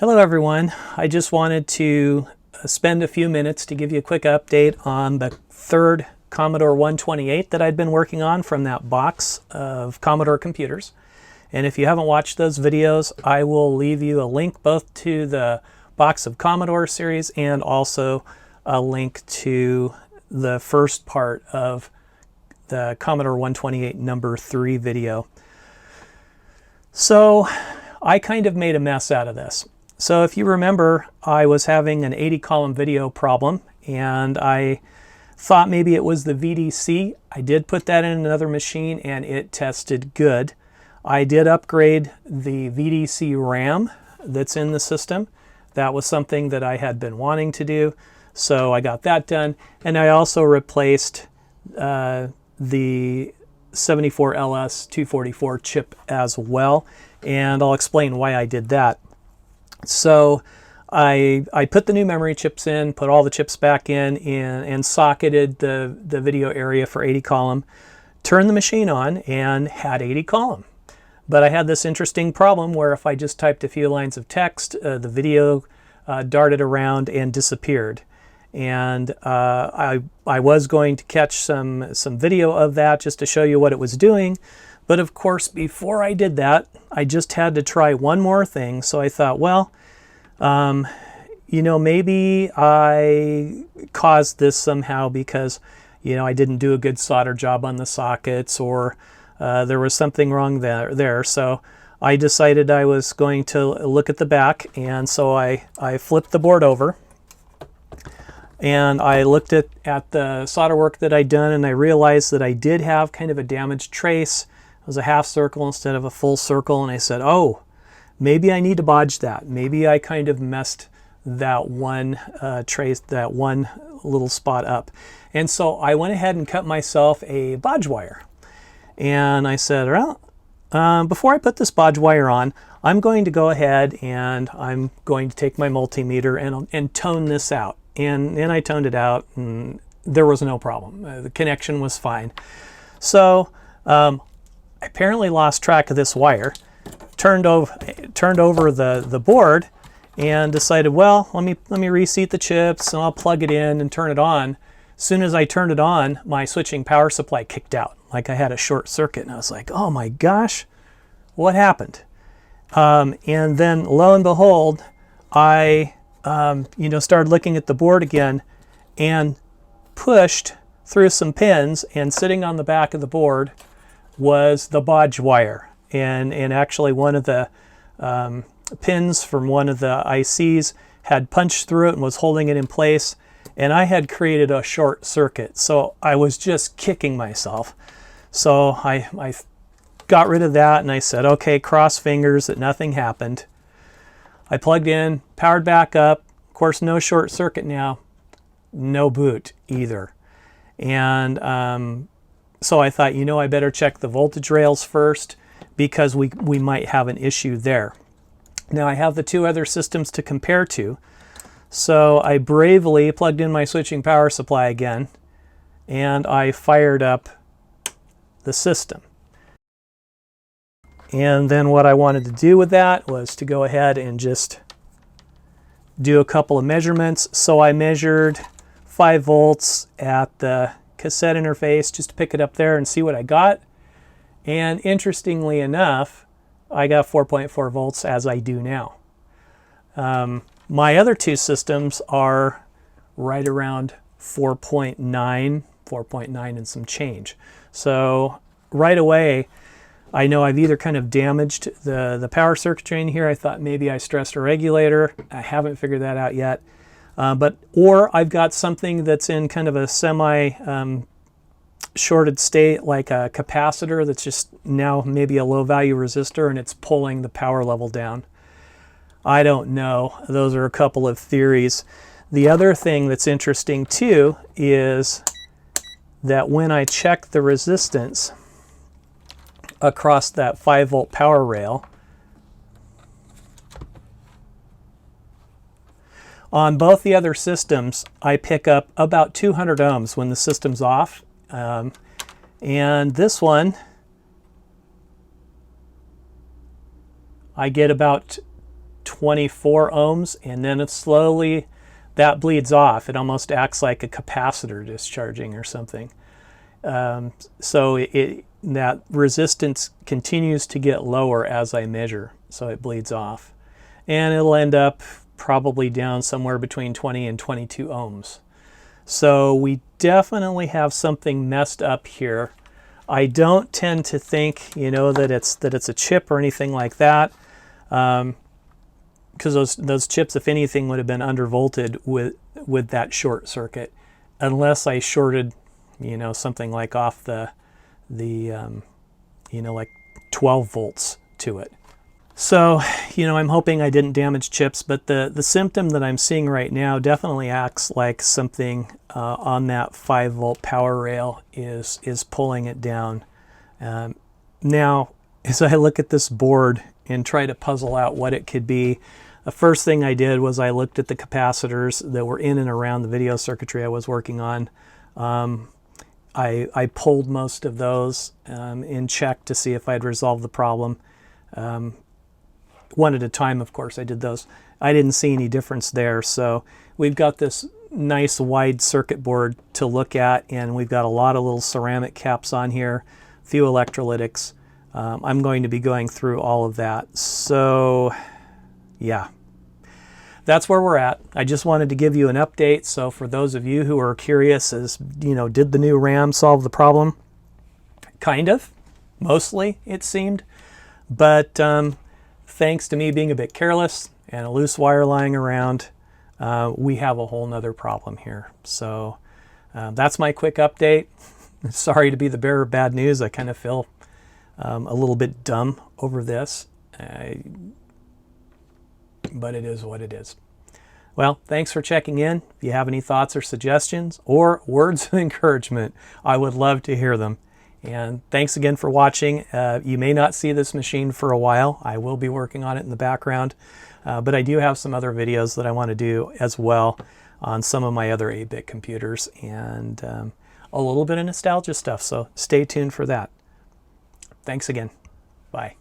Hello everyone. I just wanted to spend a few minutes to give you a quick update on the third Commodore 128 that I'd been working on from that box of Commodore Computers. And if you haven't watched those videos, I will leave you a link both to the box of Commodore series and also a link to the first part of the Commodore 128 number 3 video. So I kind of made a mess out of this. So if you remember, I was having an 80 column video problem and I thought maybe it was the VDC. I did put that in another machine and it tested good. I did upgrade the VDC RAM that's in the system. That was something that I had been wanting to do. So I got that done. And I also replaced the 74LS244 chip as well. And I'll explain why I did that. So I put the new memory chips in, put all the chips back in, and socketed the video area for 80 column, turned the machine on, and had 80 column. But I had this interesting problem where if I just typed a few lines of text, the video darted around and disappeared. And I was going to catch some video of that just to show you what it was doing. But of course, before I did that, I just had to try one more thing. So I thought, well, maybe I caused this somehow because, I didn't do a good solder job on the sockets, or there was something wrong there. So I decided I was going to look at the back. And so I flipped the board over and I looked at the solder work that I'd done, and I realized that I did have kind of a damaged trace. It was a half circle instead of a full circle, and I said, oh, maybe I need to bodge that. Maybe I kind of messed that one trace, that one little spot up. And so I went ahead and cut myself a bodge wire. And I said, well, before I put this bodge wire on, I'm going to go ahead and I'm going to take my multimeter and tone this out. And I toned it out, and there was no problem. The connection was fine. So I apparently lost track of this wire, turned over the board, and decided, well, let me reseat the chips and I'll plug it in and turn it on. As soon as I turned it on, my switching power supply kicked out, like I had a short circuit, and I was like, oh my gosh, what happened? And then lo and behold, I started looking at the board again and pushed through some pins, and sitting on the back of the board was the bodge wire. And actually one of the pins from one of the ICs had punched through it and was holding it in place, and I had created a short circuit. So I was just kicking myself. So I got rid of that, and I said, okay, cross fingers that nothing happened. I plugged in, powered back up. Of course, no short circuit now, no boot either. And so I thought, I better check the voltage rails first, because we might have an issue there. Now I have the two other systems to compare to. So I bravely plugged in my switching power supply again, and I fired up the system. And then what I wanted to do with that was to go ahead and just do a couple of measurements. So I measured 5 volts at the cassette interface just to pick it up there and see what I got. And interestingly enough, I got 4.4 volts, as I do now. My other two systems are right around 4.9 and some change. So right away, I know I've either kind of damaged the power circuitry in here. I thought maybe I stressed a regulator. I haven't figured that out yet. Or I've got something that's in kind of a shorted state, like a capacitor that's just now maybe a low value resistor, and it's pulling the power level down. I don't know. Those are a couple of theories. The other thing that's interesting too is that when I check the resistance across that 5 volt power rail, on both the other systems, I pick up about 200 ohms when the system's off. And this one, I get about 24 ohms, and then it slowly, that bleeds off. It almost acts like a capacitor discharging or something. So that resistance continues to get lower as I measure, so it bleeds off. And it'll end up probably down somewhere between 20 and 22 ohms. So we definitely have something messed up here. I don't tend to think, you know, that it's a chip or anything like that, because those chips, if anything, would have been undervolted with that short circuit, unless I shorted, you know, something like off the you know, like 12 volts to it. So, you know, I'm hoping I didn't damage chips, but the symptom that I'm seeing right now definitely acts like something on that 5-volt power rail is pulling it down. Now, as I look at this board and try to puzzle out what it could be, the first thing I did was I looked at the capacitors that were in and around the video circuitry I was working on. I pulled most of those and checked to see if I'd resolved the problem. One at a time, of course, I did those. I didn't see any difference there. So we've got this nice wide circuit board to look at, and we've got a lot of little ceramic caps on here, a few electrolytics. I'm going to be going through all of that. So yeah, that's where we're at. I just wanted to give you an update. So for those of you who are curious, as you know, did the new RAM solve the problem? Kind of, mostly it seemed, but thanks to me being a bit careless and a loose wire lying around, we have a whole nother problem here. So that's my quick update. Sorry to be the bearer of bad news. I kind of feel a little bit dumb over this, but it is what it is. Well, thanks for checking in. If you have any thoughts or suggestions or words of encouragement, I would love to hear them. And thanks again for watching. You may not see this machine for a while. I will be working on it in the background, but I do have some other videos that I want to do as well on some of my other 8-bit computers and a little bit of nostalgia stuff, so stay tuned for that. Thanks again. Bye.